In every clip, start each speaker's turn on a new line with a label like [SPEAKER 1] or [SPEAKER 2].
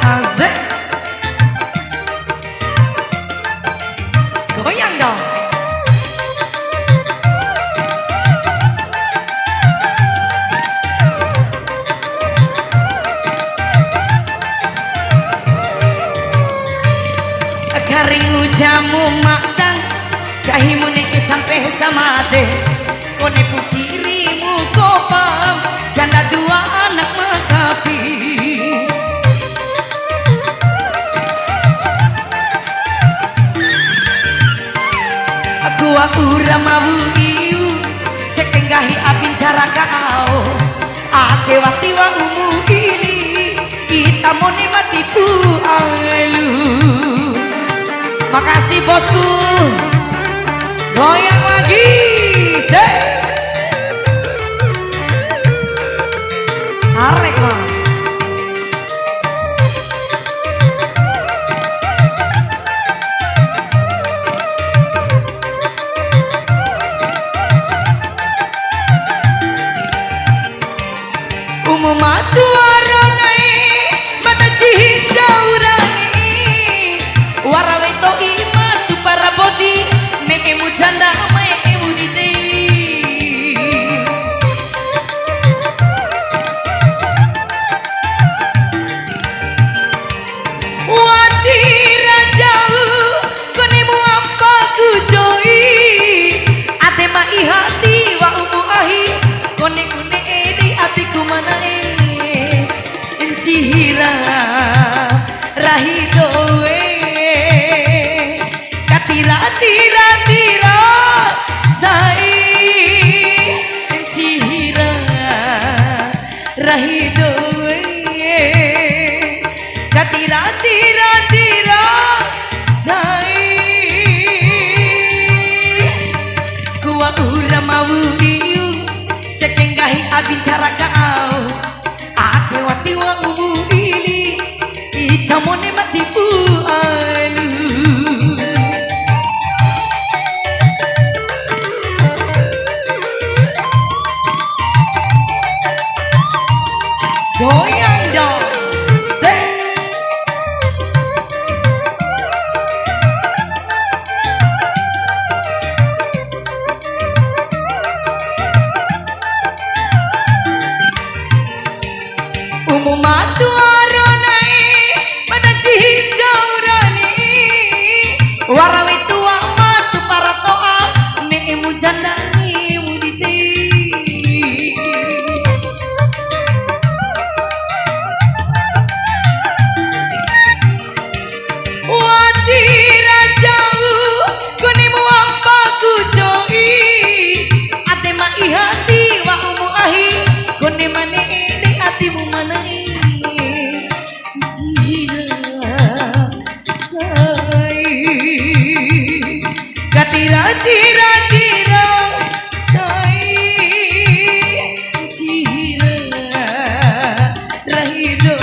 [SPEAKER 1] Asik. Goyang dong. Karingu jamu makdang kahimu niki sampai samade kone pukirimu kopam janda dua anak makapi aku ramawu iu sekenggahi abin cara kau ake wati wa umu ili kita mone matipu alu. Makasih bosku. Goyang lagi. Tarik mah. Umum atuaronai mata cihijau rani warawe to ima tu para bodi mekemu janda mekemu dite wati rajau konemu apa kujoi ate mai hati wa umu ahi kone kune edi atiku manae encihira rahidoe tira tira sai encihira rahido katira tira sai kuwa uramawu iu sekenggahi abin cara kau ake wati wa umu ili icamone matipu alu. Goyang dong. Umum matu aronai pada cihijau rani warawe tua matu para toa neemu janda neemu dite wati rajau konemu apa kujoi ate mai hati wa umu ahi kone mane ini hatimu manai jira sai katira tira sai jira rahido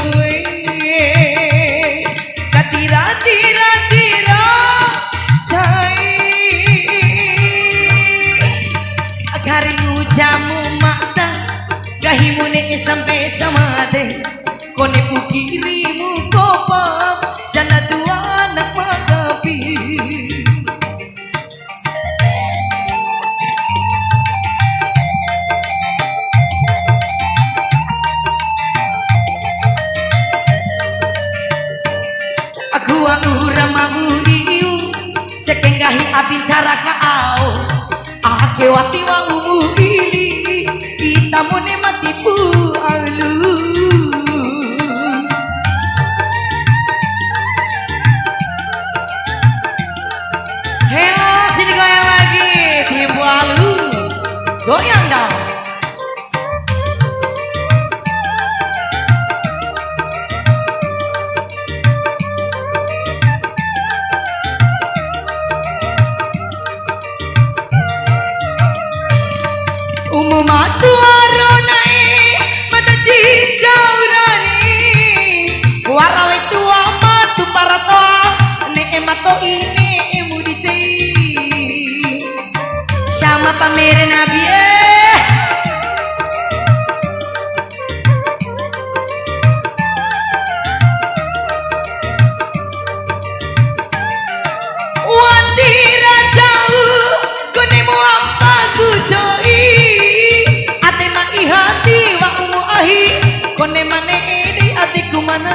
[SPEAKER 1] katira tira sai karingu jamu makta gahimu neke sampai samade kone pukirimu kopam janda dua anak makapi aku ramawu iu sekenggahi abin cara kau ake wati wa umu ili kita mone matipu alu. Heo sini goyang lagi tipu alu. Goyang dong. Umum atu aronai mata cihijau kone mane di adikku mana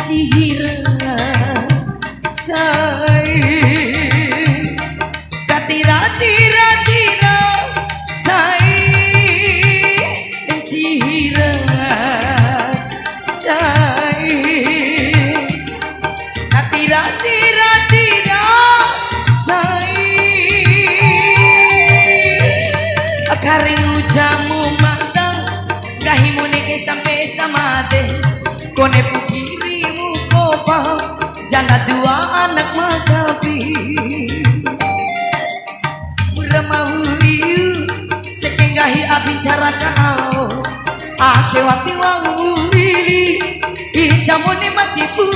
[SPEAKER 1] cihira say katira tira tira say cihira say katira tira tira say karing jamu mandang gahimu neke sampai samade kone pukirimu kopa janda dua anak makapi Muramahuliu sekenggahi abicara kau ake wati wangu lili ijamone matipu